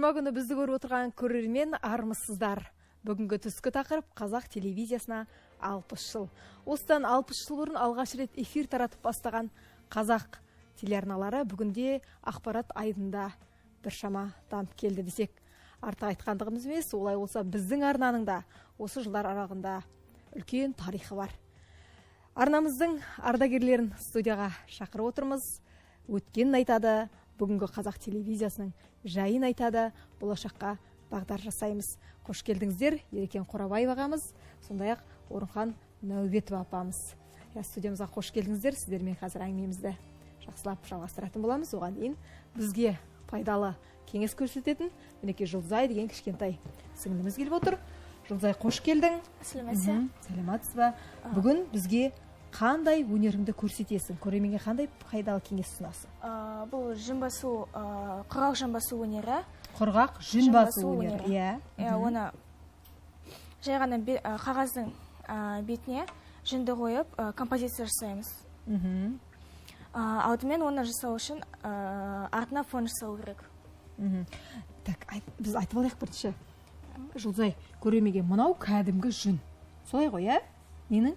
Жұма күні бізді көріп отырған көрермен армысыздар. Бүгінгі түскі тақырып қазақ телевизиясына 60 жыл. Осыдан 60 жыл бұрын алғаш рет эфир таратып бастаған қазақ телеарналары бүгінде ақпарат айдында біршама дамып келді десек артық айтқандығымыз емес. Олай болса біздің арнаның да осы жылдар аралығында үлкен тарихы бар. Арнамыздың ардагерлерін студияға шақырып отырмыз. Өткенін айтады, бүгінгі қазақ телевизиясының жайын айтады, болашаққа бағдар жасаймыз. Қош келдіңіздер, Ерекен Қорабаев ағамыз, сондай-ақ Орынхан Нәубетов апамыз. Студиямызға қош келдіңіздер, сіздермен қазір әңгімемізді жақсылап жалғастыратын боламыз. Оған дейін бізге пайдалы кеңес көрсететін мінекей Жұлдызай деген кішкентай сіңліміз келіп отыр. Жұлдызай, қош келдің. Сәлеметсіз ба? Бүгін бізге қандай өнеріңді көрсетесің? Көрерменге қандай пайдалы кеңес ұсынасың? Бұл жынбасу, құрғақ жынбасу өнері. Құрғақ жынбасу өнері. Оны жай ғана қағаздың бетіне жынды қойып композиция жасаймыз. Алдымен оны жасау үшін артына фон жасау керек. Так, біз айтып алайық бірінші. Жұлдызай, көрерменге мынау кәдімгі жүн. Солай ғой, ненің?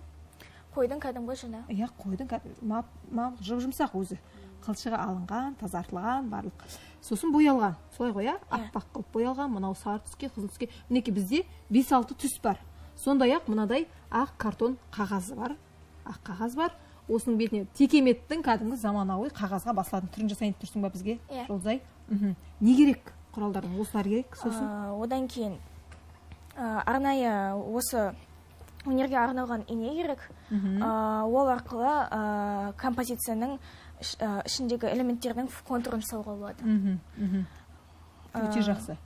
Қойдың кәдімгі жүні. Қойдың жып-жұмсақ өзі. Қылшығы алынған, тазартылған, барлық. Сосын боялған. Солай ғой, аппақ қылып боялған, мынау сары түске, қызыл түске. Мінекей бізде 5-6 түс бар. Сондай-ақ мынадай ақ картон қағазы бар. Ақ қағаз бар. Осының бетіне текеметтің кәдімгі заманауи қағазға басылатын түрін жасайын тұрсың ба бізге? Жұлдызай. Не керек? Құралдардың осылар керек. Сосын одан кейін арнайы осы өнерге арналған ине керек. Ол арқылы композицияның ішіндегі элементтердің контурын жасауға болады. Өте жақсы.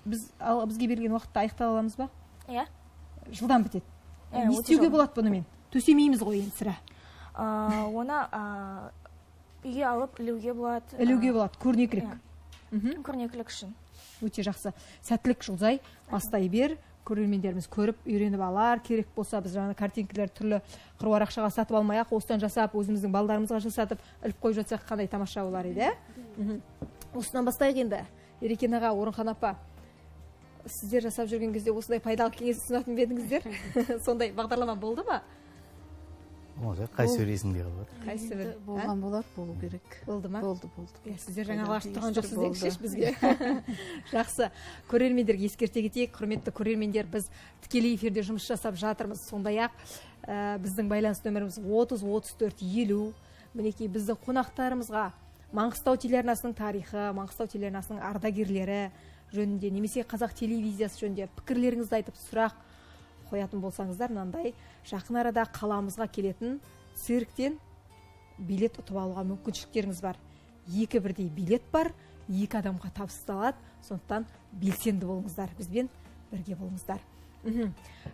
Бізге берген уақытта аяқтап аламыз ба? Жылдан бітеді. Не істеуге болады бұнымен? Төсемейміз ғой енді сірә. Оны үйге алып ілуге болады. Ілуге болады, көрнекілік. Көрнекілік үшін. Өте жақсы. Сәттілік, Жұлдызай, бастай бер. Көрермендеріміз көріп, үйреніп алар. Керек болса біз жаңа картинкілер түрлі қыруар ақшаға сатып алмай-ақ, осыдан жасап, өзіміздің балдарымызға жасатып, іліп қойып жатсақ қандай тамаша болар еді. Осыдан бастайық енді. Ерекен аға, Орынхан апа, сіздер жасап жүрген кезде осындай пайдалы кеңес ұсынатын бедіңіздер? Сондай бағдарлама болды ма? Қайсы бір есімде қалады. Қайсы бір болған болады, болу керек. Болды ма? Болды. Сіздер жаңа алғаш тұрған жоқсыз деңізшеш бізге. Жақсы. Көрермендерге ескерте кетейік. Құрметті көрермендер, біз тікелей эфирде жұмыс жасап жатырмыз. Сондай-ақ біздің байланыс нөміріміз 30-34-50. Мінекей біздің қонақтарымызға Маңғыстау телеарнасының тарихы, Маңғыстау телеарнасының ардагерлері жөнінде, немесе қазақ телевизиясы жөнінде пікірлеріңізді айтып сұрақ қоятын болсаңыздар, мынандай жақын арада қаламызға келетін цирктен билет ұтып алуға мүмкіншіліктеріңіз бар. 2 бірдей билет бар, 2 адамға табысталады. Сондықтан белсенді болыңыздар, бізбен бірге болыңыздар.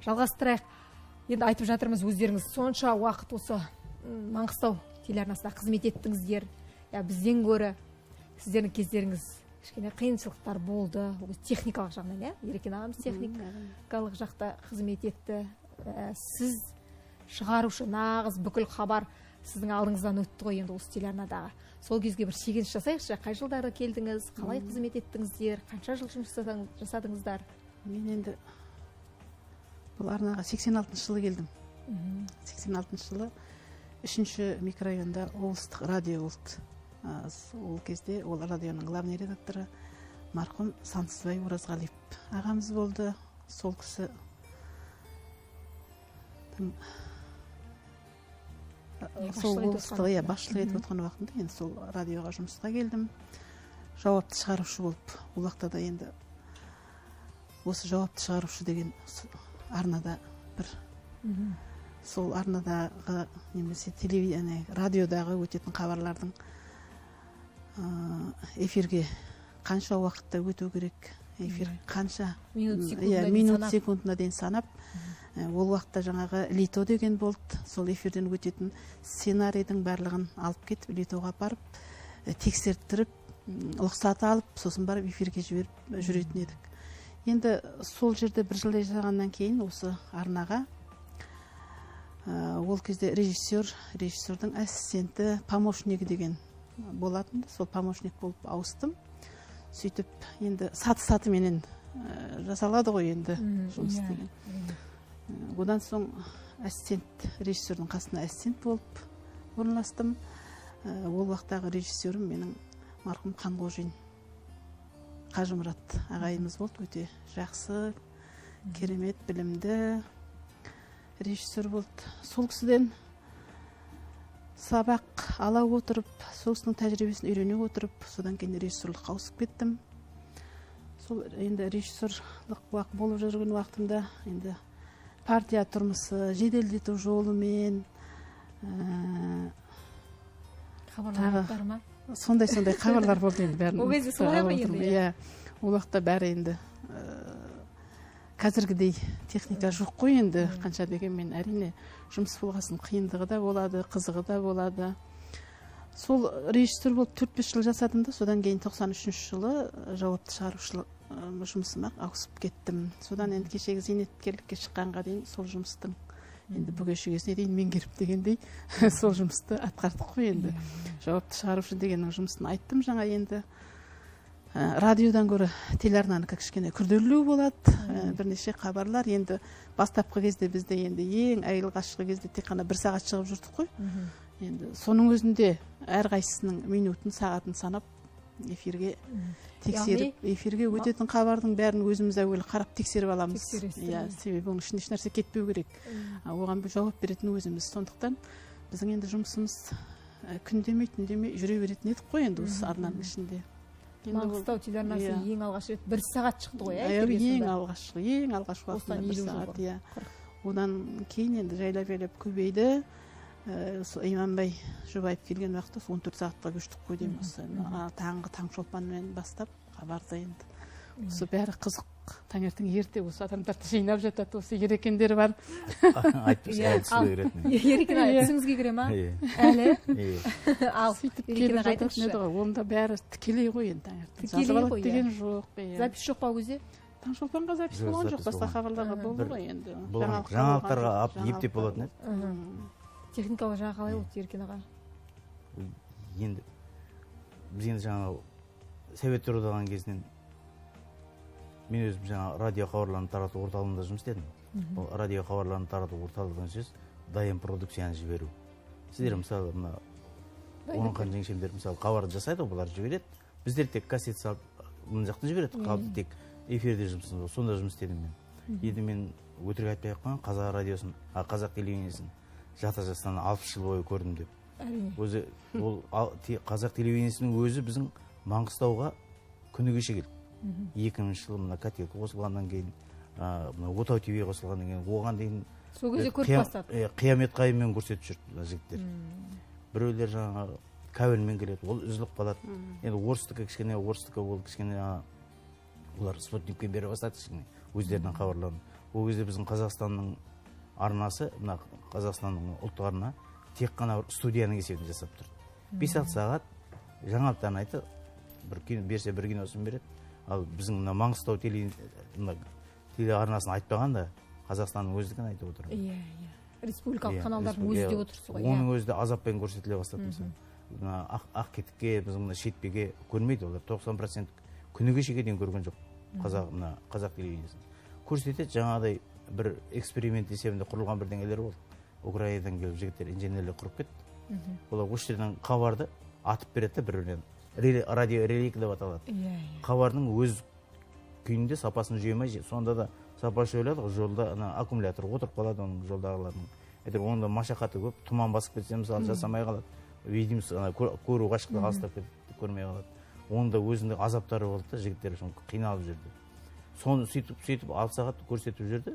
Жалғастырайық. Енді айтып жатырмыз, өздеріңіз сонша уақыт осы Маңғыстау телеарнасында қызмет еттіңіздер. Бізден гөрі сіздердің кездеріңіз кішкене қиыншылықтар болды. Техникалық жағынан, Ерекен ағамыз техникалық жақта қызмет етті. Сіз шығарушы, нағыз бүкіл хабар сіздің алдыңыздан өтті ғой енді осы телеарнадағы. Сол кезге бір шегініс жасайықшы. Қай жылдары келдіңіз, қалай қызмет еттіңіздер, қанша жыл жұмыс жасадыңыздар? Мен енді бұл арнаға 86 жылы келдім. 86 жылы 3-ші микрорайонда облыстық радио болды. Ол кезде ол радионың главный редакторы марқұм Сансызбай Оразғалиев ағамыз болды. Сол кісі басшылық етіп отқан уақытында енді сол радиоға жұмысқа келдім. Жауапты шығарушы болып, ол уақытта да енді осы жауапты шығарушы деген арнада бір сол арнадағы немесе радиодағы өтетін хабарлардың эфирге қанша уақытта өту керек, эфир қанша минут секундына дейін санап, ол уақытта жаңағы лито деген болды. Сол эфирден өтетін сценарийдің барлығын алып кетіп, литоға барып, тексерттіріп, ұлықсаты алып, сосын барып эфирге жүретін едік. Енді сол жерде бір жылдай жасағаннан кейін осы арнаға ол кезде режиссердің ассистенті, помощнигі деген болатын. Сол помощник болып ауыстым. сөйтіп енді саты менен жасалады ғой енді жұмыс деген. Одан соң ассистент режиссердің қасына ассистент болып орналастым. Ол уақыттағы режиссерім менің марқұм Қанғожин Қажымұрат ағайымыз болды. Өте жақсы, керемет, білімді режиссер болды. Сол кісіден сабақ ала отырып, сол кісінің тәжірибесін үйрене отырып, содан кейін режиссерлыққа ауысып кеттім. Сол енді режиссерлық болып жүрген уақытымда енді партия тұрмысы, жеделдету жолымен хабарлар бар ма? Сондай хабарлар болды енді бәрін. Ол кезде солай ғой енді. Иә, ол уақытта бәрі енді қазіргідей техника жоқ қой енді. Қанша дегенмен әрине жұмыс болғасын қиындығы да болады, қызығы да болады. Сол режиссер болып 4-5 жыл жасадым да, содан кейін 93 жылы жауапты шығарушылық жұмысыма ауысып кеттім. Содан енді кешегі зейнеткерлікке шыққанға дейін сол жұмыстың енді бүгешігесіне дейін меңгеріп дегендей сол жұмысты атқардық қой енді. Жауапты шығарушы дегеннің жұмысын айттым жаңа. енді радиодан гөрі телеарнанікі кішкене күрделілеу болады. Бірнеше хабарлар енді бастапқы кезде бізде енді ең алғашқы кезде тек қана 1 сағат шығып жүрдік қой. Енді соның өзінде әрқайсысының минутын, сағатын санап эфирге тексеріп, эфирге өтетін хабардың бәрін өзіміз әуелі қарап тексеріп аламыз. Себебі оның ішінде ешнәрсе кетпеу керек. Оған жауап беретін өзіміз. Сондықтан біздің енді жұмысымыз күндемей, түндемей жүре беретін едік қой енді осы арнаның ішінде. Маңғыстау телеарнасы ең алғаш рет 1 сағат шықты ғой, ең алғашқы уақытында 1 сағат. Одан кейін енді жайлап көбейді. Иманбай Жұбаев келген уақытта 14 сағатқа көштік қой деймін. Таңғы таңшолпанмен бастап хабарды енді. Осы бәрі қызық. Таңертең ерте осы адамдарды жинап жатады, осы ерекендері бар. Ерекен түсіңізге кіре ма? Әлі? Ал, ерекені айтыңызшы. Онда бәрі тікелей ғой енді таңертең. Жазып алады деген жоқ. Запись жоқ па өзі? Таңшолпанға запись болған жоқ, басқа хабарларға болды ғой енді. Жаңалықтарға ептеп болатын еді. Техникалық жағы қалай болды Еркен аға? Енді біз енді жаңа Советтер одағының кезінен мен өзім жаңа радио хабарларын тарату орталығында жұмыс істедім. Ол радио хабарларын тарату орталығының сөз дайын продукцияны жіберу. Сіздер мысалы мына Орынхан жеңшемдер мысалы хабарды жасайды, бұлар жібереді. Біздер тек кассет салып мына жақта жібереді. Қалды тек эфирде жұмыс, сонда жұмыс істедім мен. Енді мен өтірік айтпай ақ қойған қазақ радиосын, қазақ телевидениесін жата жастан 60 жыл бойы көрдім деп. Өзі ол қазақ телевидениесінің өзі біздің Маңғыстауға күні кеше келді. 2000 жылы мына Кателка қосылғаннан кейін, мына Отау ТВ қосылғаннан кейін, оған дейін сол кезде көріп бастады. Қиямет қайыммен көрсетіп жүрді жігіттер. Біреулер жаңағы кәуелмен келеді, ол үзіліп қалады. Енді орыстікі кішкене, орыстікі ол кішкене олар спутникпен бере бастады кішкене өздерінің хабарларын. Ол кезде біздің Қазақстанның арнасы, мына Қазақстанның ұлттық арна тек қана студияның есебін жасап тұрды. 5-6 сағат жаңалықтарын айтты, берсе бір киносын береді. Ал біздің мына Маңғыстау телеарнасын айтпағанда Қазақстанның өздігін айтып отыр. Иә. Республикалық каналдардың өзі де отырсы ғой. Оның өзі де азаппен көрсетіле бастады. Мына ақ кетікке, біздің мына шетпеге көрмейді олар. 90% күні кешеге дейін көрген жоқ қазақ телевидениесін. Көрсетеді, жаңағыдай бір эксперимент есебінде құрылған бірдеңелер болды. Украинадан келіп жігіттер инженерлер құрып кетті. Олар осы жерден хабарды атып береді бір-бірінен. Радио релейкі деп аталады. Хабардың өз күйінде сапасын жүйемей, сонда да сапасы жойылады, жолда аккумулятор отырып қалады оның жолдағылардың. Онда машақаты көп, тұман басып кетсе мысалы жасамай қалады. Видимость көру қашықтық алыстап кетіп көрмей қалады. Онда өзінде азаптары болды да, жігіттер үшін қиналып жүрді. Соны сөйтіп 6 сағат көрсетіп жүрді.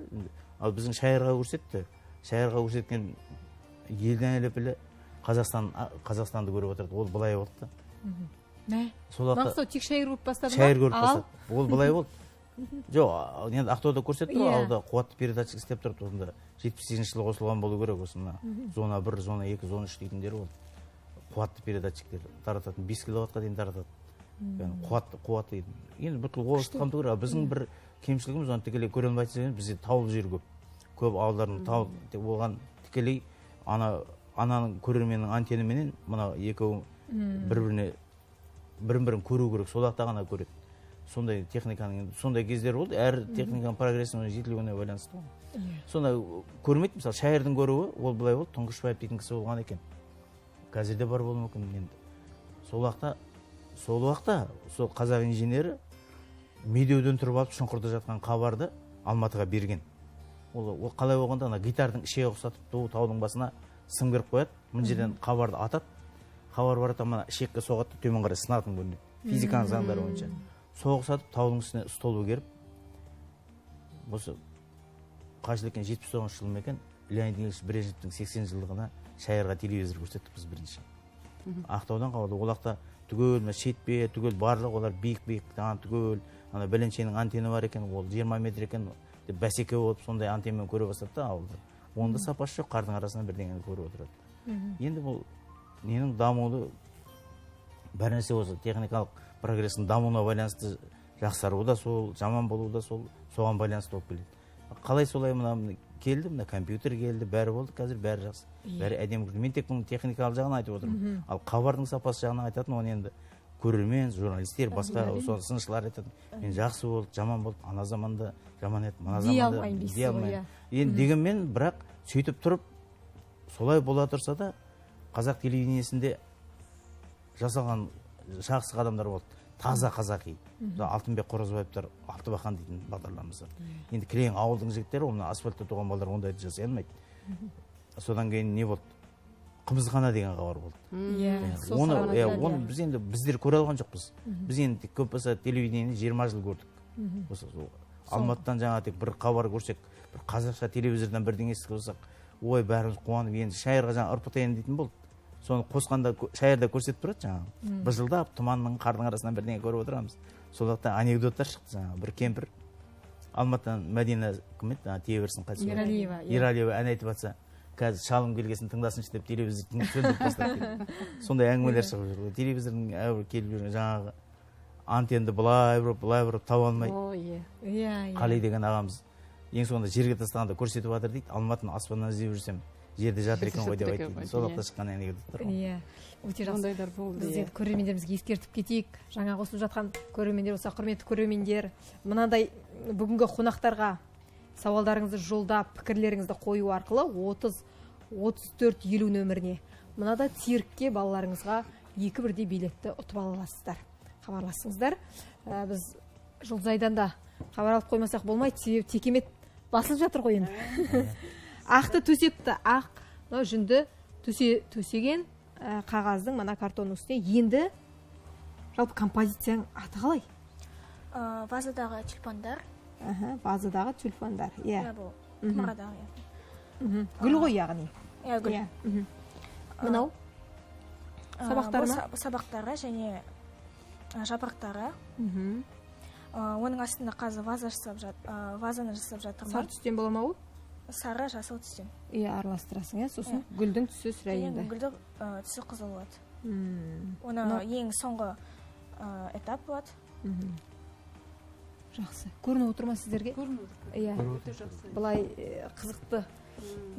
Ал біздің шайырға көрсетті. Шайырға көрсеткен елден әлепілі Қазақстанды көріп отырды. Ол былай болды. Маңғыстау тек шайыр көріп бастады ма? Шайыр көріп бастады. Ол былай болды. Жоқ, енді Ақтауда көрсетті, алда қуатты передатчик істеп тұрды. Осында 78 жылы қосылған болу керек осында. Зона 1, зона 2, зона 3 дейтіндері болды. Қуатты передатчиктер тарататын 5 киловаттқа дейін таратады. Қуатты дейді. Енді бүткіл облысты қамту керек. Біздің бір кемшілігіміз оны тікелей көре алмайтын бізде таулы жер көп. Көп ауылдардың оған тікелей ананың көрерменнің антеннаменен мына екеуі бір-бірін көру керек. Сол уақытта ғана көреді. сондай техниканың сондай кездері болды, әр техниканың прогрессінің жетілуіне байланысты. Сонда көрмейді, мысалы шайырдың көруі ол былай болды, Тұңғышбаев дейтін кісі болған екен. Қазір де бар болуы мүмкін енді. Сол уақытта сол қазақ инженері медеуден тұрып алып шұңқырда жатқан хабарды Алматыға берген. Ол қалай болғанда ана гитардың ішегі ұқсатып таудың басына сым беріп қояды, мына жерден хабарды атады, хабар барады, мына ішекке соғады, төмен қарай сынатын көрінеді. Физиканың заңдары бойынша соғысатып таудың үстіне стол көгеріп, осы қаншалық екен 79 жыл ма екен, Леонид Ильич Брежневтің 80 жылдығына шайырға телевизор көрсеттік біз бірінші. Ақтаудан қалады. Ол жақта түгел шетпе, түгел барлық, олар биік-биік, түгел, ана бәленшенің антенна бар екен, ол 20 метр екен, деп бәсеке болып сондай антеннамен көре бастады да ауылда. Онда сапасы жоқ, қардың арасынан бірдеңені көріп отырады. Енді бұл ненің дамуы бір нәрсе осы техникалық прогрестің дамуына байланысты жақсаруы да сол, жаман болуы да сол, соған байланысты болып келеді. Қалай солай мына келді, мына компьютер келді, бәрі болды, қазір бәрі жақсы, бәрі әдемі. Мен тек бұның техникалық жағын айтып отырмын. Ал хабардың сапасы жағынан айтатын, оны енді көрермен, журналистер, басқа сыншылар айтады. Мен жақсы болды, жаман болды, ана заманда жаман еді, мына заманда дей алмаймын. Енді дегенмен, бірақ сөйтіп тұрып, солай бола тұрса да, қазақ телевидениесінде жасалған жақсы қадамдар болды. Таза қазақи. Алтынбек Қоразбаевтар, Алтыбақан дейтін бағдарламамыз бар. Енді кілең ауылдың жігіттері, оны асфальтта туған балалар ондайды жасай алмайды. Содан кейін не болды? Қымызғана деген хабар болды. Оны біз енді біздер көре алған жоқпыз. Біз енді көп болса телевидениені 20 жыл көрдік. Алматыдан жаңа тек бір хабар көрсек, бір қазақша телевизордан бірдеңе естіп болсақ, ой, бәріміз қуанып, енді шайырға жаңа ұрпытайын дейтін болды. Соны қосқанда шайырда көрсетіп тұрады жаңағы. Бір жылдап тұманның қардың арасынан бірдеңе көріп отырамыз. Сол уақытта анекдоттар шықты жаңағы. Бір кемпір Алматыдан Мәдина кім еді? Тие берсін қайтыс болды. Ералиева ән айтып жатса, қазір шалым келгесін тыңдасыншы деп телевизорды сөндіріп тастап. Сондай әңгімелер шығып жүр. Телевизордың әуір келіп жүрген жаңағы антеннді былай бұрып таба алмай. Қали деген ағамыз ең соңында жерге тастағанда көрсетіп жатыр дейді. Алматыны аспаннан іздеп жүрсем, жерде жатыр екен ғой деп айтты. Сол уақытта шыққан анекдоттар. Өте жақсы. Біз енді көрермендерімізге ескертіп кетейік. Жаңа қосылып жатқан көрермендер болса, құрметті көрермендер, мынандай бүгінгі қонақтарға сауалдарыңызды жолдап, пікірлеріңізді қою арқылы 30-34-50 нөміріне мынада циркке балаларыңызға 2 бірдей билетті ұтып ала аласыздар. Хабарласыңыздар. Біз Жұлдызайдан да хабар алып қоймасақ болмайды, себебі текемет басылып жатыр ғой енді. Ақты төсепті, ақ жүнді төсеген қағаздың мына картонның үстіне енді жалпы композицияң аты қалай? Вазадағы тюльпандар. Вазадағы тюльпандар. Бұл тымырадағы. Гүл ғой яғни. Гүл. Мынау? Сабақтары ма? Сабақтары және жапырақтары. Оның астында қазір вазаны жасап жатырмын. Сары түстен бола ма ол? Сары, жасыл түстен. Араластырасың, сосын гүлдің түсі сұрайында. Гүлдің түсі қызыл болады. Оны ең соңғы этап болады. Жақсы. Көрініп отырма сіздерге? Көрініп отыр. Бұлай қызықты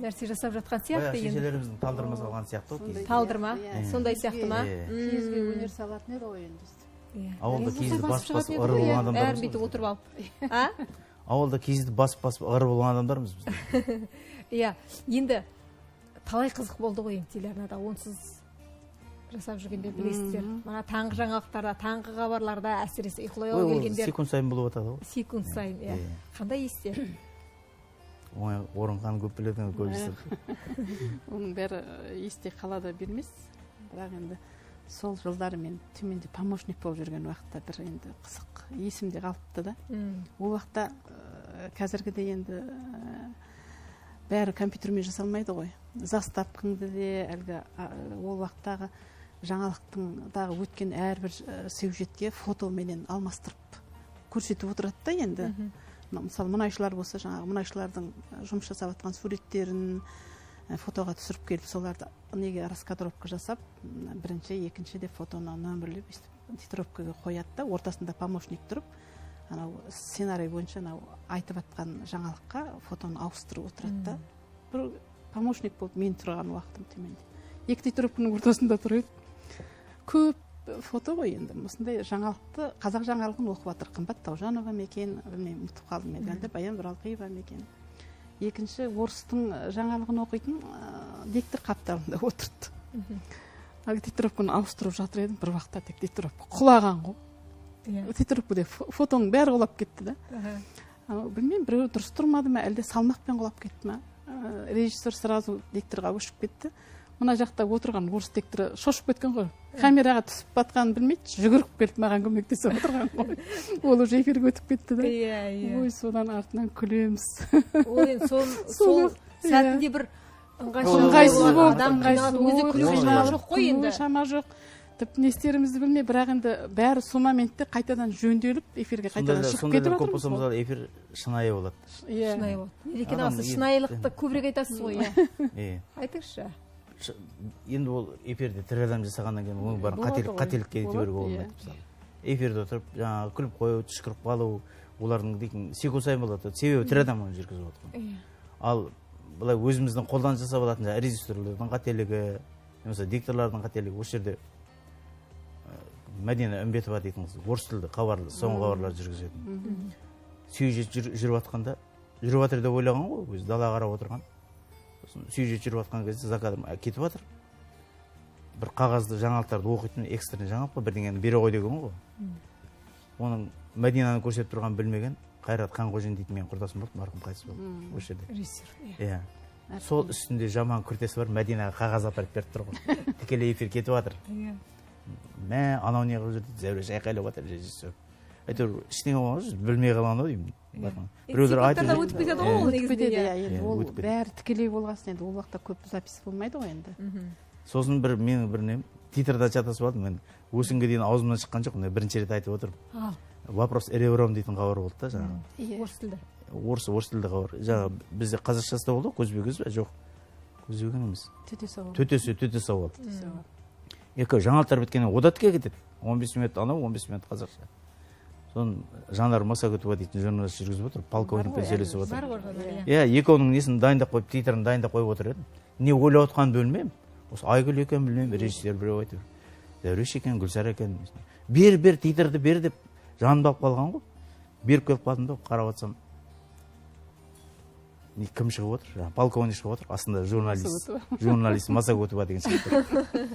нәрсе жасап жатқан сияқты. Шешелеріміздің талдырма салған сияқты. Талдырма? Сондай сияқты ма? Киізге өнер салатын еді ғой енді. Ауылда киізді басып-басып ыры болған адамдар. Әр бүйтіп отырып алып. Ауылда киізді басып-басып ыры болған адамдармыз біз. Енді талай қызық болды ғой телеарнада, онсыз жасап жүргенде білесіздер. Мана таңғы жаңалықтарда, таңғы хабарларда әсіресе ұйқылай келгендер. Секунд сайын болып жатады ғой. Секунд сайын, қандай есте? Орынхан көп білетін көбісі. Оның бәрі есте қалада бермес. Бірақ енді сол жылдары мен төменде помощник болып жүрген уақытта бір енді қызық есімде қалыпты да. Ол уақытта қазіргідей енді бәрі компьютермен жасалмайды ғой. Заставкаңды де әлгі ол уақыттағы жаңалықтың өткен әрбір сюжетке фотоменен алмастырып көрсетіп отырады да енді. Мысалы мұнайшылар болса, жаңағы мұнайшылардың жұмыс жасап жатқан суреттерін фотоға түсіріп келіп, соларды неге раскадровка жасап, бірінші, екінші де фотоны нөмірлеп, титровкаға қояды да, ортасында помощник тұрып, сценарий бойынша айтып жатқан жаңалыққа фотоны ауыстырып отырады да. Бір помощник болып мен тұрған уақытым төменде. Екі титровканың ортасында тұрып, көп фото ғой енді. Осындай жаңалықты, қазақ жаңалығын оқып жатыр. Қымбат Таужанова мекен, білмеймін, ұмытып қалдым енді. Баян Нұралқиева мекен. Екінші орыстың жаңалығын оқитын диктор қапталында отырды. Тетропканы ауыстырып жатыр едім, бір уақытта тек тетропка құлаған ғой. Тетропкада фотоның бәрі құлап кетті да. Білмеймін, біреу дұрыс тұрмады ма, әлде салмақпен құлап кетті ма. Режиссер сразу дикторға өшіп кетті. Мына жақта отырған орыс дикторы шошып кеткен ғой. Камераға түсіп батқанын білмейді, жүгіріп келіп маған көмектесіп отырған ғой. Ол уже эфирге өтіп кетті да. Ой, содан артынан күлеміз. Ол енді сол сәтінде бір ыңғайсыз болды. өзі күлуге шама жоқ қой енді. Шама жоқ. Тіпті не істерімізді білмей, бірақ енді бәрі сол моментте қайтадан жөнделіп, эфирге қайтадан шығып кетіп жатырмыз. Көп болса, мысалы, эфир шынайы болады. Шынайы болады. Нерекен ағасы, шынайылықты көбірек айтасыз ғой. Айтыңызшы. Енді ол эфирде тірі адам жасағаннан кейін оның барын қателікке жіберуге болмайды. Эфирде отырып, жаңағы күліп қою, түшкіріп қалу, олардың дейтін секунд сайын болады. Себебі тірі адам оны жүргізіп отыр. Ал былай өзіміздің қолдан жасап алатын режиссерлердің қателігі, немесе дикторлардың қателігі, осы жерде Мәдина Үмбетова дейтін қыз орыс тілді хабарлар, соңғы хабарлар жүргізетін. Сюжет жүріп жатқанда, жүріп жатыр деп ойлаған ғой, өзі далаға қарап отырған. Сюжет жүріп жатқан кезде закадр кетіп жатыр. Бір қағазды жаңалықтарды оқитын экстрен жаңалық па бірдеңені бере қой деген ғой. Оның Мәдинаны көрсетіп тұрған білмеген Қайрат Қанқожин дейтін менің құрдасым болды, марқұм қайтыс болды осы жерде. Иә. Сол үстінде жаман күртесі бар, Мәдинаға қағаз апарып беріп тұр ғой. Тікелей эфир кетіп жатыр. Мә, анау не қылып жүрді, зәуреш айқайлап жатыр режиссер. Әйтеуір іштеңе болған жоқ, білмей қалған ғой деймін. Біреулер айтып өтіп кетеді ғой ол негізінде. Ол бәрі тікелей болғасын енді, ол уақытта көп запись болмайды ғой енді. Сосын менің бір нем, титрда шатасып алдым, мен өсінге дейін аузымнан шыққан жоқ, бірінші рет айтып отырмын. Вопрос эребром дейтін хабар болды да, жаңағы. Орыс тілді. Орыс тілді хабар. Жаңағы бізде қазақшасы да болды, көзбе-көз бе? Жоқ. Көзбеген емес. Төте сауал. Екі жаңалықтар біткеннен ода тіке кетеді. 15 минут анау, 15 минут қазақша. Соны Жанар Масагутова дейтін журналист жүргізіп отыр, полковникпен сөйлесіп отыр. Екеуінің несін дайындап қойып, титрін дайындап қойып отыр едім. Не ойлап отқанын білмеймін. Осы Айгүл екен білмеймін, режиссер біреу айтыр. Зәуреш екен, Гүлсара екен. Бер, титрді бер деп жанымда алып қалған ғой. Беріп келіп қалдым да, қарап жатсам. Кім шығып отыр? Полковник шығып отыр. Астында журналист Масагутова деген сияқты.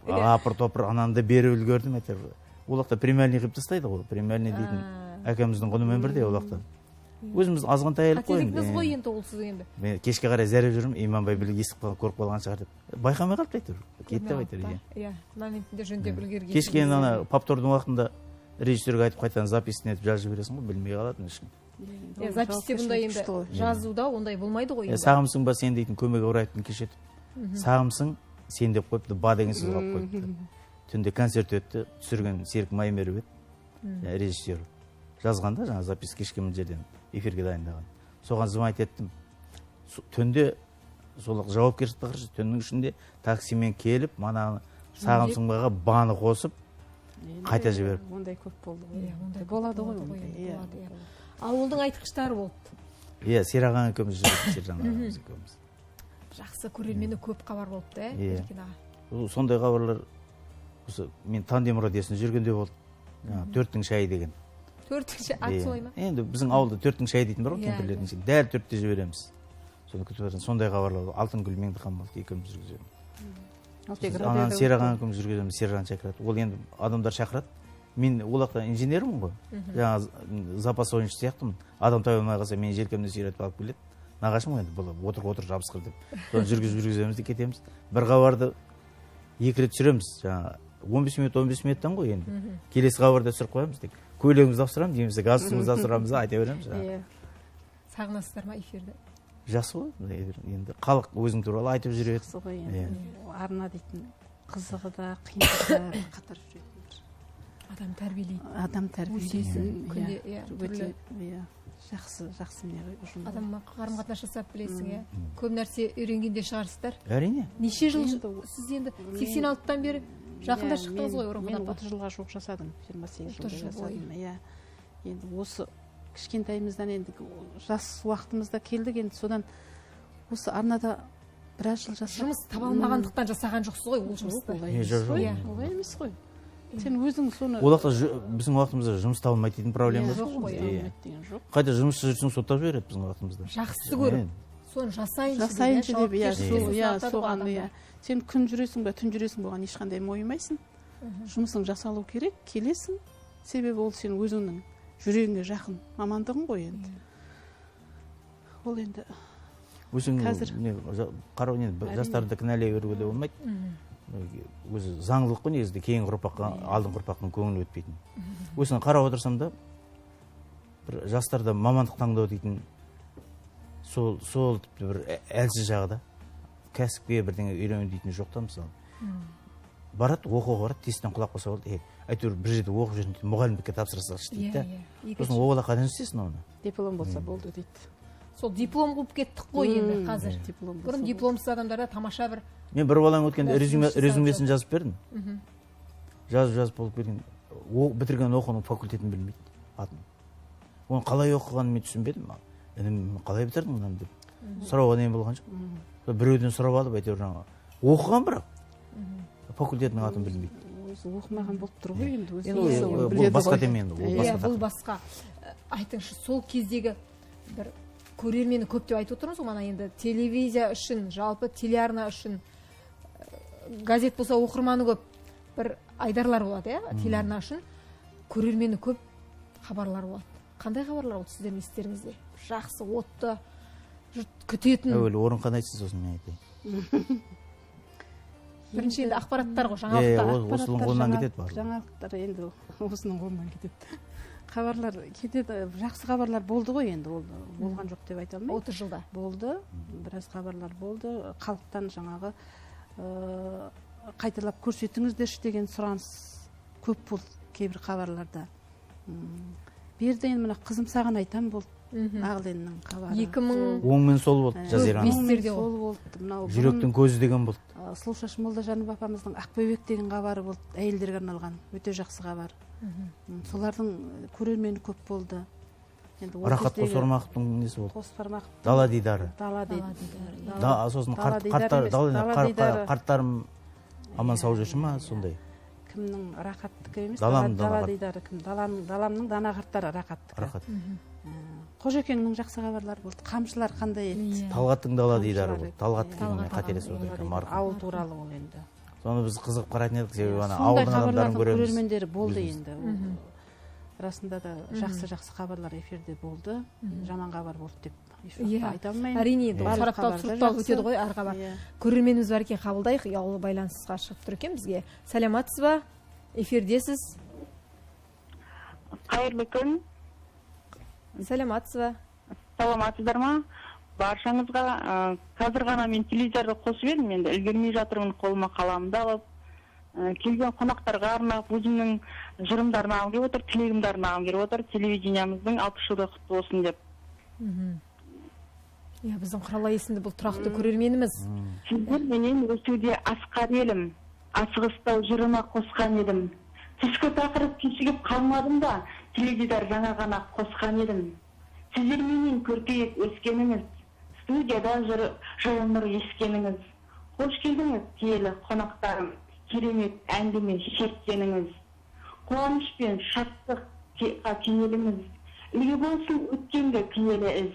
Апыр-топыр ананды беріп үлгердім, әйтеуір. Ол уақытта премиальный қылып тастайды ғой. Премиальный дейтін әкеміздің құнымен бірдей ол уақытта. Өзіміз азғантай елік қойын. Қателігіңіз ғой енді ол сіз енді. Мен кешке қарай зәріп жүрмін, Иманбай біліп естіп көріп қалған шығар деп. Байқамай қалыпты әйтеуір. Кетті әйтеуір. Иә, моментінде жөндеп үлгерген. Кешке ана повтордың уақытында режиссерге айтып қайтадан записін етіп жазып жібересің ғой, білмей қалатын ешкім. Записте бұндай енді жазуда ондай болмайды ғой. Сағымсың ба сен дейтін көмек ұрайтын кешетіп. Сағымсың сен деп қойыпты, ба деген сөз қалып қойыпты. Түнде концерт өтті, түсірген Серік Маймеров еді, режиссер. Жазғанда жаңа запис кешке жерден эфирге дайындаған. Соған звонить еттім. Түнде сол жауапкершілікті қарсы, түннің ішінде таксимен келіп, мана Сағымсың баға баны қосып, қайта жіберіп. Ондай көп болды ғой. Болады ғой. Ауылдың айтқыштары болды. Иә, Сераған екеуміз жүрдік, Сержан ағамыз екеуміз. Жақсы көрермені көп хабар болыпты, Еркен аға. Сондай хабарлар, мен Тандем радиосында жүргенде болды. 4-тің шайы деген. 4-тің ат солай ма? Енді біздің ауылда 4-тің шайы дейтін бар ғой, кемпірлердің ішінде. Дәл 4-те жібереміз. Соны күтіп жатырмыз. Сондай хабарлар болды. Алтынгүл Меңдіхан болды, екеуміз жүргіземіз. Анан Сераған екеуміз жүргіземіз, Сержан шақырады. Ол енді адамдар шақырады. Мен ол жақта инженермін ғой. Жаңа запас ойыншы сияқтымын. Адам таба алмай қалса мені желкемнен сүйретіп алып келеді. Нағашым ғой енді, отыр жабысқыр деп. Соны жүргіземіз де кетеміз. Бір хабарды 2 рет түсіреміз. Жаңа 15 минуттан ғой енді. Келесі хабарда түсіріп қоямыз тек. Көйлегімізді ауыстырамыз, немесе газ суымызды ауыстырамыз, айта береміз. Сағынасыздар ма эфирді? Жақсы ғой, енді халық өзің туралы айтып жүреді. Жақсы ғой енді. Арна дейтін қызығы да, қиындығы да қатар жүреді. Адам тәрбиелейді. Адам тәрбиелейді. Жақсы не ұжым. Адамға қарым-қатынас жасап білесің, көп нәрсе үйренгенде шығарсыздар. Әрине. Неше жыл сіз енді 86-тан бері жақында шықтыңыз ғой Орынбордан? Мен 30 жылға жуық жасадым, 28 жылда жасадым. Енді осы кішкентайымыздан енді жас уақытымызда келдік, енді содан осы арнада біраз жыл жасадық. Жұмыс таба алмағандықтан жасаған жоқсыз ғой ол жұмысты? Олай емес қой. сен өзің соны ол уақытта біздің уақытымызда жұмыс табылмайды дейтін проблема жоқ қой, Иә. деген жоқ. Қайта жұмыссыз жүрсең соттап жібереді біздің уақытымызда. жақсы көріп соны жасайыншы деп, иә, соған, адамдар. иә. Сен күн жүресің ба, түн жүресің болған ешқандай мойымайсың. Жұмысың жасалу керек, келесің. Себебі ол сен өзіңнің жүрегіңе жақын мамандығың ғой енді. Ол енді Өзің қазір қарау жастарды кінәлай беруге де болмайды. Өзі заңдылық қой негізінде кейінгі ұрпаққа, алдыңғы ұрпақтың көңілі өтпейтін. Осыны қарап отырсам да бір жастарда мамандық таңдау дейтін сол тіпті бір әлсіз жағы да кәсіпке бірдеңе үйрену дейтін жоқ та мысалы. Барады, оқуға барады, тесттен құлап қалса болды. Әйтеуір бір жерде оқып жүрген мұғалімдікке тапсырсақшы дейді да. Сосын оғала қайдан істейсің оны? диплом болса болды дейді. Сол диплом қуып кеттік қой енді қазір. Бұрын дипломсыз адамдарда тамаша бір. Мен бір балам өткенде резюмесін жазып бердім. Жазып болып келген, бітірген оқуының факультетін білмейді атын. Оны қалай оқығанын мен түсінбедім. Інім қалай бітірдің мұнан деп. Сұрауға дейін болған жоқ. Біреуден сұрап алып әйтеуір жаңа оқыған бірақ факультетінің атын білмейді. Өзі оқымаған болып тұр ғой енді. Бұл басқа тема енді. Бұл басқа. Айтыңызшы, сол кездегі бір көрермені көп деп айтып отырмыз ғой, мана енді телевизия үшін, жалпы телеарна үшін, газет болса оқырманы көп, бір айдарлар болады, телеарна үшін көрермені көп, хабарлар болады. Қандай хабарлар болды сіздердің естеріңізде? Жақсы, отты, жұрт күтетін. Әуелі орын қандай айтсыз сосын мен айтайын. Бірінші енді ақпараттар ғой, жаңалықтар. Осының қолынан кетеді бар. Жаңалықтар енді осының қолынан кетеді. Хабарлар кетеді, жақсы хабарлар болды ғой енді, ол болған жоқ деп айта алмаймын. 30 жылда болды, біраз хабарлар болды. Халықтан жаңағы қайталап көрсетіңіздерші деген сұраныс көп болды кейбір хабарларда. Берді енді мына қызым саған айтам болды. Ағленнің хабары. 2000 оң мен сол болды жазираның. Сол болды. Мынау Жүректің көзі деген болды. Сұлушаш Молдажанов апамыздың Ақбөбек деген хабары болды, әйелдерге арналған, өте жақсы хабар. Солардың көрермені көп болды. Рахат Қосармақовтың несі болды? Қосармақов. Дала дидары. Сосын қарттарым аман сау жүрші ма сондай? Кімнің Рахаттікі емес, Дала дидары кім? Даламның дана қарттары Рахаттікі. Қожекеңнің жақсы хабарлары болды. Қамшылар қандай еді? Талғаттың дала дидары болды. Талғаттың қателесіп отыр. Ауыл туралы ол енді. Соны біз қызығып қарайтын едік, себебі ауылдың адамдарын көреміз. Көрермендері болды енді. Расында да жақсы хабарлар эфирде болды. Жаман хабар болды деп айта алмаймын. Әрине, сарапталып сұрыпталып өтеді ғой әр хабар. Көрерменіміз бар екен, қабылдайық. Ұялы байланысқа шығып тұр екен бізге. Сәлематсыз ба? Эфирдесіз. Қайырлы күн. Сәлематсыз ба? Саламатсыздар ма? Баршаңызға қазір ғана мен телевизорды қосып едім, енді үлгермей жатырмын, қолыма қаламымды алып. Келген қонақтарға арнап, өзімнің жырымдарын алғым келіп отыр, тілегімді арнағым келіп отыр, телевидениямыздың 60 жылдығы құтты болсын деп. Иә, біздің Құралай есімді бұл тұрақты көрерменіміз. Сіздер менен өсуде асқар елім, асығыстау жырыма қосқан едім. Түскі тақырып кешігіп қалмадым да, теледидар жаңа ғана қосқан едім. Сіздер менен көркейіп өскеніңіз, студияда жылы нұр ескеніңіз. Қош келдіңіз, киелі қонақтарым, керемет әңгіме шерткеніңіз. Қуаныш пен шаттыққа кенеліңіз. Үлгі болсын өткенге киелі із.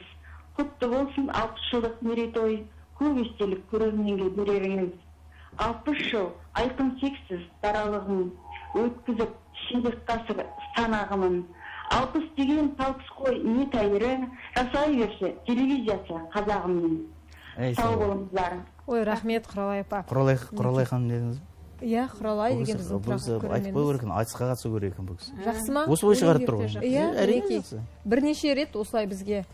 Құтты болсын 60 жылдық мерейтой, көп естелік көрерменге береріңіз. 60 жыл айқын шексіз даралығын, өткізіп ширек ғасыр санағымын. 60 деген талқыс қой не тәйірі, жасай берші телевизиясы қазағымның. Сау болыңыздар. Ой, рахмет, Құралай апа. Құралай ханым дедіңіз? Иә, Құралай деген біздің тұрақты көрерменіміз. Айтып қой керек, айтысқа қатысу керек екен бұл кісі. Жақсы ма? Осы ой шығарып тұр ғой. Иә, әрине. Бірнеше рет осылай бізге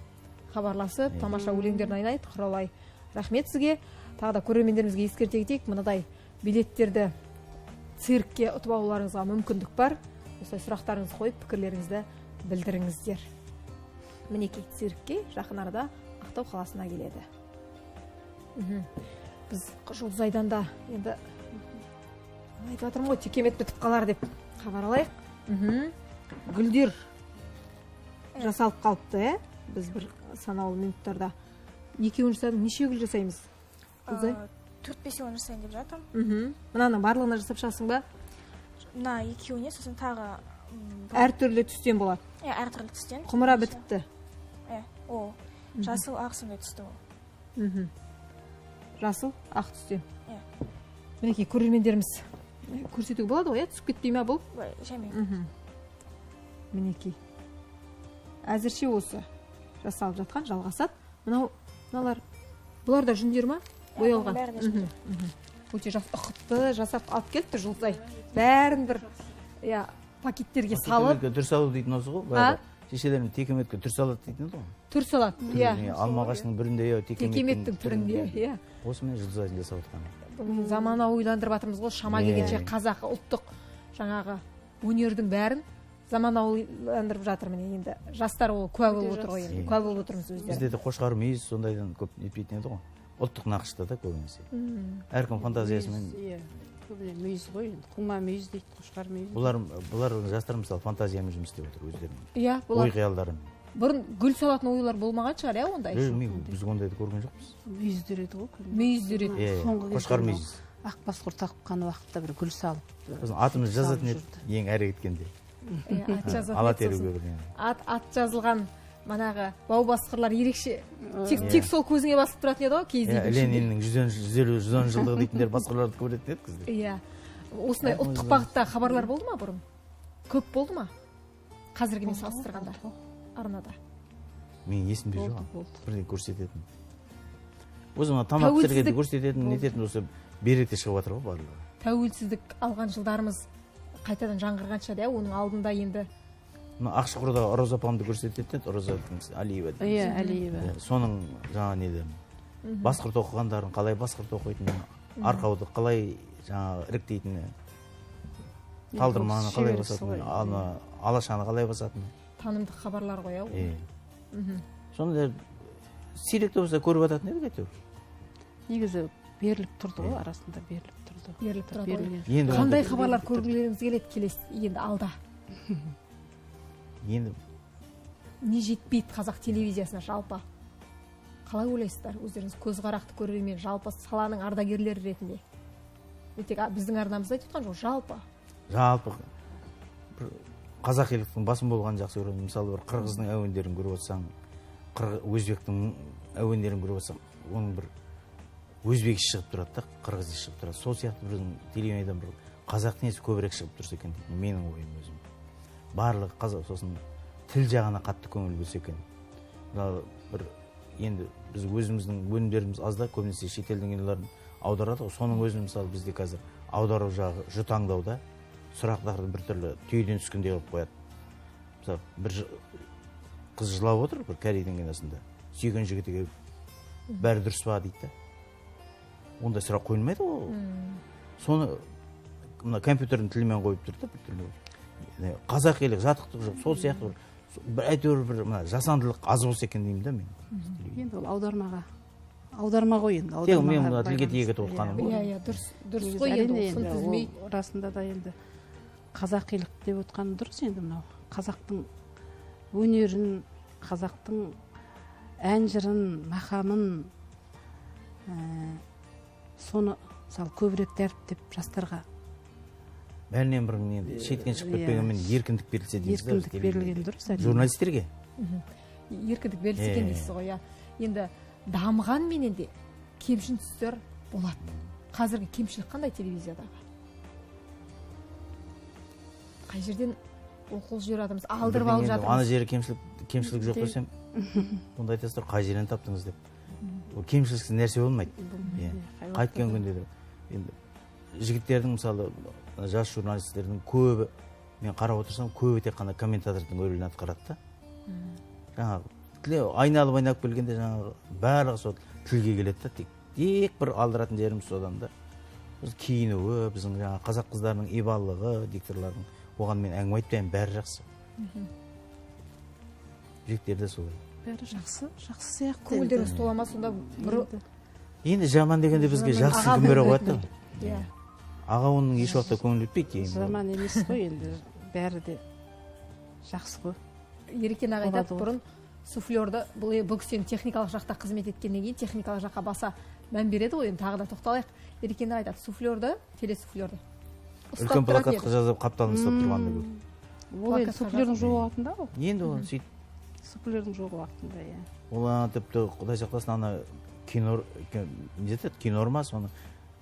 хабарласып, тамаша өлеңдерін айнайды. Құралай, рахмет сізге. Тағы да көрермендерімізге ескерте кетейік, мынадай билеттерді циркке ұтып алуларыңызға мүмкіндік бар. Осылай сұрақтарыңызды қойып, пікірлеріңізді білдіріңіздер. Мінекей циркке жақын арада Ақтау қаласына келеді. Біз Жұлдызайдан да енді айтып жатырмын ғой, текемет бітіп қалар деп хабар алайық. Гүлдер жасалып қалыпты, біз бір санаулы минуттарда. Екеуін жасадың, неше гүл жасаймыз? 4-5 жасайын деп жатырмын. Мынаны барлығына жасап шығасың ба? мына екеуіне сосын тағы әртүрлі түстен болады. әртүрлі түстен. Құмыра бітіпті. О, жасыл ақ сондай түсті ол. Жасыл ақ түстен. Мінекей көрермендеріміз көрсетуге болады ғой, түсіп кетпей ма бұл? Жаймен. Мінекей. Әзірше осы жасалып жатқан, жалғасады. Мыналар, бұлар да жүндер ма? Боялған. Өте ұқыпты жасап алып келіпті Жұлдызай. Бәрін бір пакеттерге салып. Түр салу дейтін осы ғой. Шешелерім текеметке түр салады дейтін ғой. Түр салады. Алма ағашының бірінде текеметтің түрінде. Осымен Жұлдызайдың жасап жатқан. Замана ойландырып жатырмыз ғой, шама келгенше қазақ ұлттық жаңағы өнердің бәрін заманауиландырып жатыр. Міне енді жастар ол куә болып отыр ғой, енді куә болып отырмыз өздері. Бізде де қошқар мүйіз сондайдан көп нетпейтін еді ғой. Ұлттық нақышта да көбінесе. Әркім фантазиясымен. Көбіне мүйіз ғой, құма мүйіз дейді, қошқар мүйіз. Бұлар жастар мысалы фантазиямен жұмыс істеп отыр өздерінің. Ой қиялдарын. Бұрын гүл салатын ойлар болмаған шығар, ондай. Біз ондайды көрген жоқпыз. Мүйіздер еді ғой. Мүйіздер еді. Қошқар мүйіз. Ақ басқұр таққан уақытта бір гүл салып. Атымыз жазатын еді ең әрі кеткенде. Ала теруге бір. Ат жазылған манағы бау басқырлар ерекше тек сол көзіңе басып тұратын еді ғой кезінде. Лениннің 110 жылдығы дейтіндер басқырларды көретін еді бізде. Осындай ұлттық бағытта хабарлар болды ма бұрын? Көп болды ма? Қазіргімен салыстырғанда арнада. Мен есімде жоқ. Бірден көрсететін. Өзім тамақ пісіргенде көрсететін, нететін осы беректе шығып жатыр ғой барлығы. Тәуелсіздік алған жылдарымыз қайтадан жаңғырғанша да, оның алдында енді Ақшұқырда Ұрыз апамды көрсететін, Ұрыз Алиева. Алиева. Соның жаңа неді басқұрт оқығандарын қалай басқұрт оқитыны, арқауды қалай жаңа іріктейтіні, талдырманы қалай басатыны, алашаны қалай басатыны. Танымдық хабарлар ғой, Сонда сирек болса көріп жататын едік әйтеуір. Негізі беріліп тұрды ғой, арасында беріліп тұрды. Қандай хабарлар көргілеріңіз келеді келесі енді алда? Енді не жетпейді қазақ телевизиясына жалпы? Қалай ойлайсыздар өздеріңіз көзқарақты көрермен, жалпы саланың ардагерлері ретінде? Тек біздің арнамызда айтқан жоқ, жалпы. Жалпы қазақилықтың басым болғанын жақсы көремін. Мысалы бір қырғыздың әуендерін көріп отырсаң, өзбектің әуендерін көріп отырсаң, оның бір өзбек шығып тұрады да, қырғыз шығып тұрады. Сол сияқты біздің телевизиядан бір қазақ несі көбірек шығып тұрса екен дейді менің ойым өзім. Барлығы қазақ, сосын тіл жағына қатты көңіл бөлсе екен. Бір енді біз өзіміздің өнімдеріміз азда, көбінесе шетелдің киноларын аударады ғой. Соның өзін мысалы бізде қазір аудару жағы жұтаңдауда, сұрақтарды бір түрлі түйеден түскендей қылып қояды. Мысалы бір қыз жылап отыр бір Корейдің киносында. Сүйген жігіті келіп бәрі дұрыс па дейді. Ондай сұрақ қойылмайды ғой. Соны мына компьютердің тілімен қойып тұр да бір түрлі. Қазақилық жатықтық жоқ, сол сияқты бір әйтеуір бір жасандылық аз болса екен деймін да мен. Енді ол аударма ғой енді. Мен мына тілге тиек етіп отқаным ғой. Дұрыс қой енді, сын тізмей. Расында да енді қазақилық деп отқаны дұрыс енді мынау. Қазақтың өнерін, қазақтың ән жырын, мақамын соны мысалы көбірек дәріптеп жастарға бәрінен бір шеткен шығып кетпегенмен еркіндік берілсе дейміз. Еркіндік берілген дұрыс. Журналистерге еркіндік берілсе екен дейсіз ғой. Енді дамыған менен де кемшін тұстар болады. Қазіргі кемшілік қандай телевизиядағы? Қай жерден оқыл жер адамыз алдырып алып жатырмыз? Ана жері кемшілік жоқ десем, онда айтасыздар қай жерден таптыңыз деп. Ол кемшіліксіз нәрсе болмайды. Қайткен күнде де жігіттердің мысалы жас журналистердің көбі, мен қарап отырсам, көбі тек қана комментатордың рөлін атқарады да. Жаңағы айналып келгенде жаңағы барлығы сол тілге келеді да, тек бір алдыратын жеріміз содан да. Біз киінуі, біздің жаңағы қазақ қыздарының ибалығы, дикторлардың, оған мен әңгіме айтпаймын, бәрі жақсы. Жігіттерде солай. Бәрі жақсы сияқты. Көңілдеріңіз тола ма сонда? Енді жаман дегенде бізге жақсы кім бере қояды? Аға оның еш уақытта көңіл өтпейді. Жаман емес қой енді, бәрі де жақсы қой. Ерекен аға айтады бұрын суфлерді, бұл кісінің техникалық жақта қызмет еткеннен кейін техникалық жаққа баса мән береді ғой, енді тағы да тоқталайық. Ерекен аға айтады суфлерді, телесуфлерді үлкен плакатқа жазып қапталын ұстап тұрғанды көрдім. Ол енді суфлердің жоқ уақытында ол. Енді ол сөйтіп. Суфлердің жоқ уақытында, иә. Ол тіпті Құдай сақтасын ана не жетеді, кинор ма, соны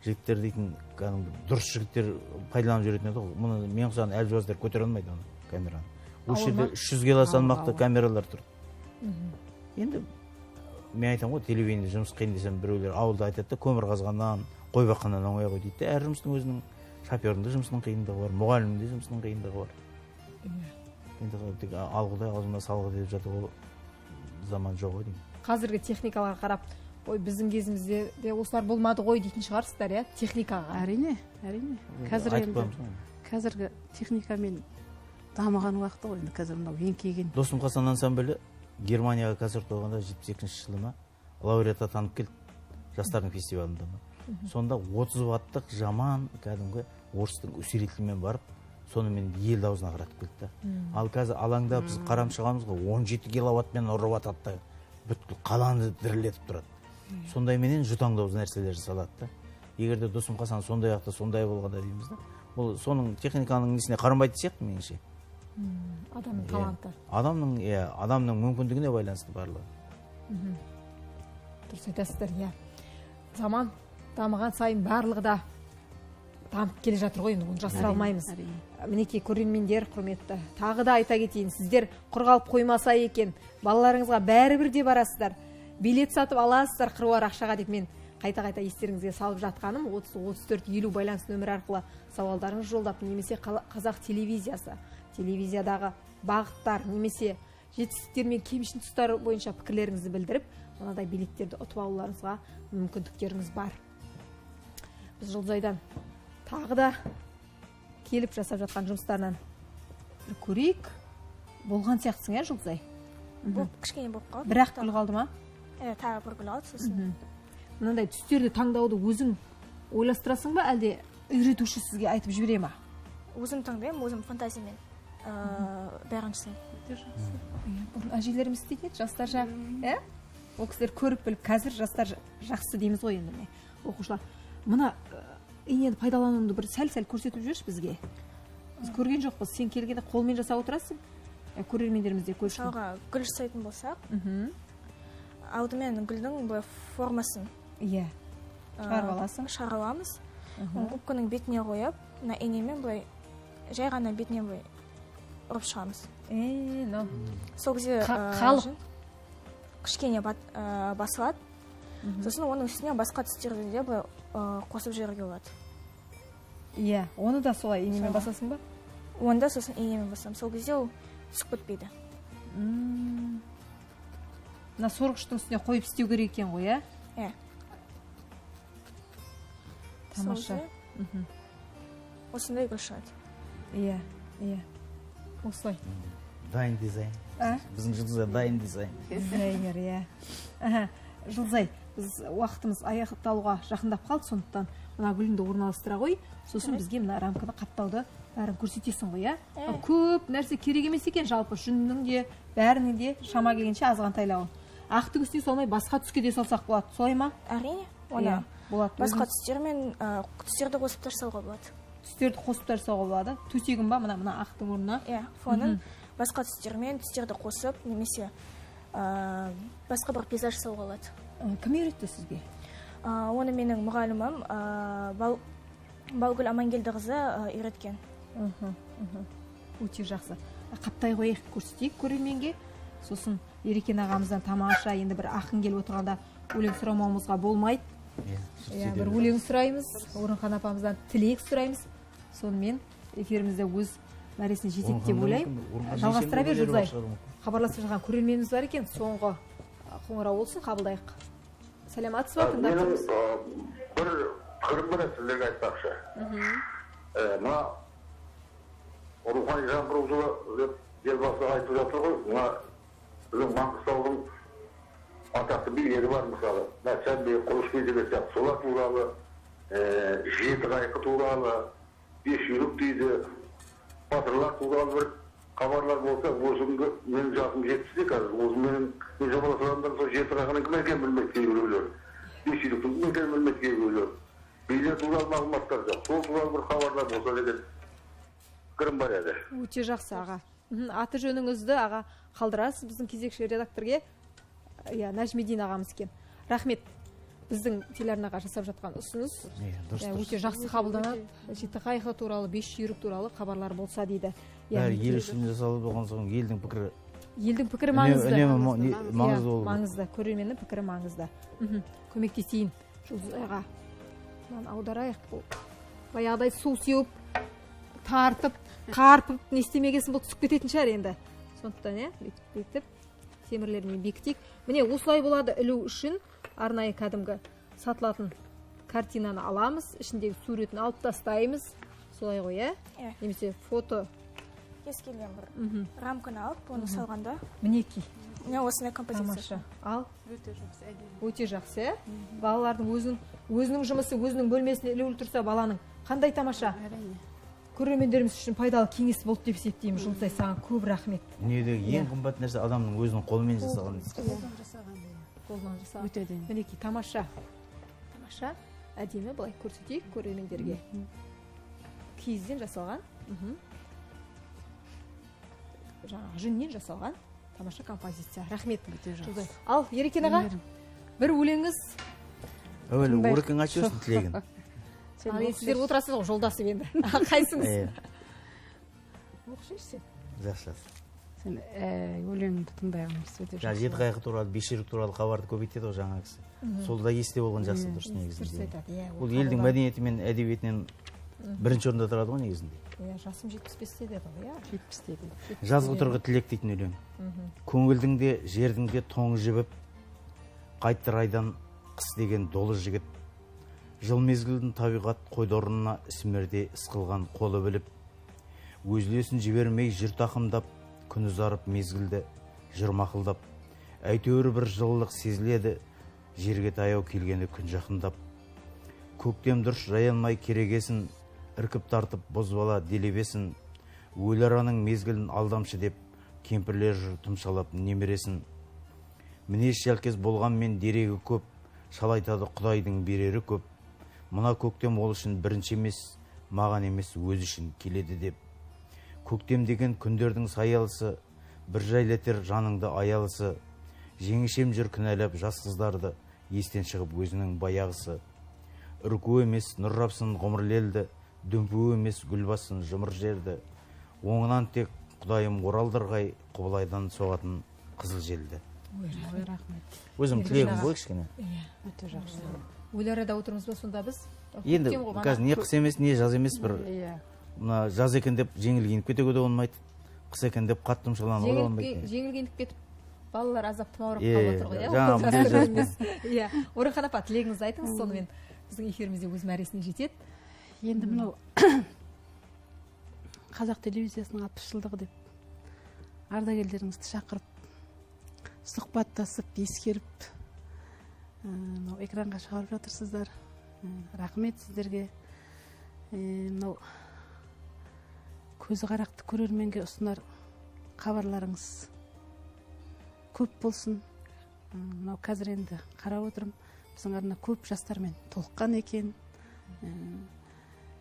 жігіттер дейтін дұрыс жігіттер пайдаланып жүретін еді ғой. Мұны мен ұқсаған әлжуаздар көтере алмайды оны камераны. Осы жерде 300 кило салмақты камералар тұр. Енді мен айтамын ғой, телевидение жұмыс қиын десем, біреулер ауылда айтады да, көмір қазғаннан, қой баққаннан оңай ғой дейді. Әр жұмыстың өзінің, шофердің де жұмысының қиындығы бар, мұғалімнің де жұмысының қиындығы бар. Енді алғыдай аузына салғы деп жатыр, ол заман жоқ ғой деймін. Қазіргі техникаларға қарап, ой, біздің кезімізде де осылар болмады ғой дейтін шығарсыздар, иә, техникаға. Әрине. Қазіргі техникамен дамыған уақыты ғой, енді қазір мынау еңкейген. Досым Хасан ансамблі Германияға концерт қойғанда 72-ші жылы ма лауреат атанып келді, жастардың фестивалында ма. Сонда 30 ваттық жаман кәдімгі орыстың усилителімен барып, сонымен ел даусына қаратып келді. Ал қазір алаңда біз қарам шығамыз ғой, 17 киловаттмен ұрып атады, бүткіл қаланы дірілетіп тұрады. Сондай менен жұтаңдауыз нәрселер жасалады. Егерде Досым Хасан сондай ақты сондай болғанда дейміз да, бұл соның техниканың несіне қарамайтын сияқты меніңше. Адамның таланты. Адамның мүмкіндігіне байланысты барлығы. Дұрыс айтасыздар, иә. Заман дамыған сайын барлығы да дамып келе жатыр ғой, оны жасыра алмаймыз. Мінекей көрермендер құрметті, тағы да айта кетейін, сіздер құр қалып қоймаса екен, балаларыңызға бәрібір де барасыздар, билет сатып аласыздар қыруар ақшаға деп мен қайта-қайта естеріңізге салып жатқаным, 30-34-50 байланыс нөмірі арқылы сауалдарыңыз жолдап, немесе қазақ телевизиядағы бағыттар, немесе жетістіктер мен кемшін тұстары бойынша пікірлеріңізді білдіріп, мынадай билеттерді ұтып алуларыңызға мүмкіндіктеріңіз бар. Біз Жұлдызайдан тағы да келіп жасап жатқан жұмыстарынан бір көрейік. Болған сияқтысың, иә, Жұлдызай? Бұл кішкене болып қалды. Бір-ақ гүл қалды ма? Тағы бір гүл қалды, сосын. Мынандай түстерді таңдауды өзің ойластырасың ба, әлде үйретуші сізге айтып жібере ма? Өзім таңдаймын, өзім фантазиямен бәрін жасаймын. Бұрын әжелеріміз істейтін еді, жастар жағы, ә? Ол кісілер көріп біліп, қазір жастар жақсы дейміз ғой енді, оқушылар. Мына инені пайдалануыңды бір сәл-сәл көрсетіп жүрші бізге. Біз көрген жоқпыз, сен келгенде қолмен жасап отырасың, көрермендеріміз де көрсін. Мысалға, гүл жасайтын болсақ, алдымен гүлдің формасын шығарып аласың. Шығарып аламыз. Губканың бетіне қойып, инемен былай жай ғана бетіне былай ұрып шығамыз. Сол кезде қалық кішкене басылады. Сосын оның үстіне басқа түстерді де былай қосып жіберуге болады. Иә, оны да солай инемен басасың ба? Оны да сосын инемен басамын. Сол кезде ол түсіп кетпейді. Мына сорғыштың үстіне қойып істеу керек екен ғой, иә? Иә. Тамаша. Осындай гүл шығады. Иә. Осылай. Дайын дизайн. Біздің Жұлдызай дайын дизайн. Дизайнер, иә. Жұлдызай, біз уақытымыз аяқталуға жақындап қалды, сондықтан мына гүліңді орналастыра қой, сосын бізге мына рамкада қаптауды бәрін көрсетесің ғой, иә? Көп нәрсе керек емес екен, жалпы жүннің де, бәрінің де шама келгенше азғантайлауы. Ақтың үстіне солмай басқа түске де салсақ болады, солай ма? Әрине, оны басқа түстермен түстерді қосып тарсауға болады. Түстерді қосып тарсауға болады. Төсегім ба мына ақтың орнына? Иә, фонын басқа түстермен түстерді қосып, немесе басқа бір пейзаж жасауға болады. Кім үйретті сізге? Оны менің мұғалімім Балгүл Амангелдіқызы үйреткен. Өте жақсы. Қаптай қойық көрсетейік көрерменге. Сосын Ерекен ағамыздан тамаша, енді бір ақын келіп отырғанда өлең сұрамауымызға болмайды. Бір өлең сұраймыз, Орынхан апамыздан тілек сұраймыз. Сонымен эфирімізді өз мәресіне жетеді деп ойлаймын. Жалғастыра бер, Жұлдызай. Хабарласып жатқан көрерменіміз бар екен, соңғы қоңырау болсын, қабылдайық. Сәлематсыз ба, тыңдап тұрмыз. Бір пікірім бар сіздерге айтпақшы. Мына рухани жаңғыру жылы деп елбасы айтып жатыр ғой, мына біздің Маңғыстаудың атақты билері бар мысалы, Сәнбек Құрышбай деген сияқты, солар туралы, жеті қайқы туралы, бес үйрек дейді, батырлар туралы бір хабарлар болса, осынғы менің жасым жетпісте қазір, осы менің жабалас адамдар сол жеті қайқының кім екенін білмейді кейбіреулер, бес үйректің кім екенін білмейді кейбіреулер. Бейне туралы мағлұматтар жоқ. Сол туралы бір хабарлар болса деген пікірім бар еді. Өте жақсы аға. Аты жөніңізді аға қалдырасыз біздің кезекші редакторге. Нәжмедин ағамыз екен. Рахмет. Біздің телеарнаға жасап жатқан ұсыныс өте жақсы қабылданады. Жеті қайғы туралы, бес жүйрік туралы хабарлар болса дейді. Ел үшін жасалып болған соң елдің пікірі маңызды. Маңызды болу. Маңызды. Көрерменнің пікірі маңызды. Көмектесейін Жұлдызайға. Аударайық. Баяғыдай су сеуіп, тартып, қарпып, не істемегесін бұл түсіп кететін шығар енді. Сондықтан бекітіп, темірлермен бекітейік. Міне осылай болады ілу үшін арнайы кәдімгі сатылатын картинаны аламыз, ішіндегі суретін алып тастаймыз. Солай ғой, немесе фото. Кез келген бір рамканы алып, оны салғанда. Мінекей. Міне осындай композиция. Ал. Өте жақсы. Балалардың өзінің жұмысы, өзінің бөлмесіне ілулі тұрса, баланың қандай тамаша. Көрермендеріміз үшін пайдалы кеңес болды деп есептеймін. Жұлдызай, саған көп рахмет. Дүниедегі ең қымбат нәрсе адамның өзінің қолымен жасаған. Қолынан жасаған. Мінекей, тамаша. Тамаша. Әдемі былай көрсетейік көрермендерге. Киізден жасалған. Жаңағы жүннен жасалған тамаша композиция. Рахмет. Ал, Ерекен аға, бір өлеңіз. Әуелі өркің ашырсын тілегін. Сіздер отырасыз ғой, жолдасы енді. Қайсыңыз? Оқышайшы сен. Жақсы. Сен өлеңді тыңдаймыз. Жеті қайғы туралы, бес жүйрік туралы хабарды көбейтеді ғой жаңа кісі. Сол да есте болған жақсы дұрыс негізінде. Ол елдің мәдениеті мен әдебиетінен бірінші орында тұрады ғой негізінде. Жасым 75-те деді ғой, 70-те деді. Жазғы тұрғы тілек дейтін өлең. Көңілдің де, жердің де тоңы жібіп, қайттыр айдан қыс деген долы жігіт. Жыл мезгілдің табиғат қойдорынына ісмерде ысқылған қолы біліп, өзілесін жібермей жыр тақымдап, күн ұзарып мезгілді жыр мақылдап, әйтеуір бір жылылық сезіледі, жерге таяу келгені күн жақындап. Көктем дұрыс жаялмай керегесін, іркіп тартып бозбала делебесін, өлараның мезгілін алдамшы деп, кемпірлер жүр тұмшалап немересін. Мінез шәлкес болғанмен дерегі көп, шалайтады құдайдың берері көп. Мұна көктем ол үшін бірінші емес, маған емес өз үшін келеді деп. Көктем деген күндердің саялысы, бір жайлатер жаныңды аялысы. Жеңішем жүр кінәлап жас қыздарды, естен шығып өзінің баяғысы. Үрку емес нұррапсын ғұмырлелді, дүмпу емес гүл бассын жұмыр жерді. Оңынан тек құдайым оралдырғай, құбылайдан соғатын қызыл желді. Өзім тілегім ғой кішкене. Өте жақсы. Өларада отырмыз ба сонда біз? Енді қазір не қыс емес, не жаз емес бір. Мына жаз екен деп жеңіл киініп кетуге де болмайды. Қыс екен деп қатты тұмшалануға да болмайды. Жеңіл киініп кетіп, балалар азап тұмаурап қалып отыр ғой, иә? Орынхан апа, тілегіңізді айтыңыз, сонымен біздің эфирімізде өз мәресіне жетеді. Енді мынау қазақ телевизиясының 60 жылдығы деп ардагерлеріңізді шақырып, сұхбаттасып, ескеріп, экранға шығарып жатырсыздар. Рахмет сіздерге. Мынау көзі қарақты көрерменге ұсынар хабарларыңыз көп болсын. Мынау қазір енді қарап отырмын, біздің арна көп жастармен толыққан екен.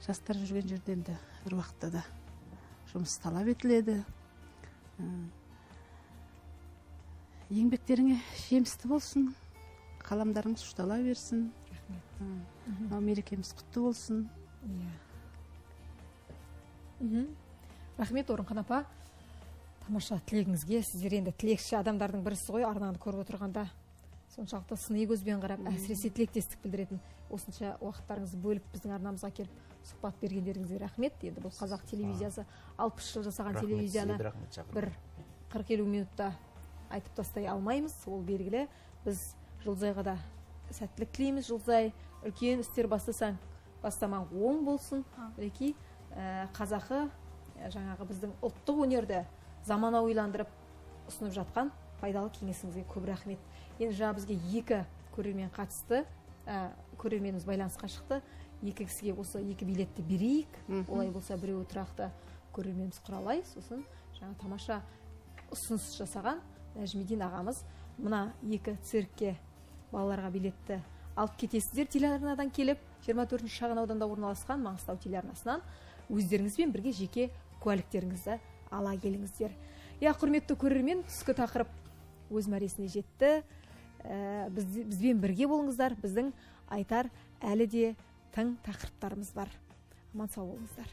Жастар жүрген жерде енді бір уақытта да жұмыс талап етіледі. Еңбектеріңе жемісті болсын, қаламдарыңыз ұштала берсін. Мерекеміз құтты болсын. Рахмет, Орынхан апа. Тамаша тілегіңізге. Сіздер енді тілекші адамдардың бірісі ғой, арнаны көріп отырғанда. Соншалықты сыни көзбен қарап, әсіресе тілектестік білдіретін осынша уақыттарыңызды бөліп біздің арнамызға келіп сұхбат бергендеріңізге рахмет. Енді бұл қазақ телевизиясы 60 жыл жасаған телевизияны бір 40-50 минутта айтып тастай алмаймыз, ол белгілі. Біз Жұлдызайға да сәттілік тілейміз. Жұлдызай, үлкен істер бастамаң оң болсын. Мінекей қазақы жаңағы біздің ұлттық өнерді заманауиландырып ұсынып жатқан пайдалы кеңесіңізге көп рахмет. Енді жаңа бізге 2 көрермен қатысты, көрерменіміз байланысқа шықты. 2 кісіге осы 2 билетті берейік. Олай болса біреуі тұрақты көрерменіміз құралай. Сосын жаңа тамаша ұсыныс жасаған Нәжмедин ағамыз мына 2 циркке балаларға билетті алып кетесіздер телеарнадан келіп. 24 шағын ауданда орналасқан Маңғыстау телеарнасынан өздеріңізбен бірге жеке куәліктеріңізді ала келіңіздер. Құрметті көрермен, түскі тақырып өз мәресіне жетті. Бізбен бірге болыңыздар. Біздің айтар әлі де тың тақырыптарымыз бар. Аман сау болыңыздар.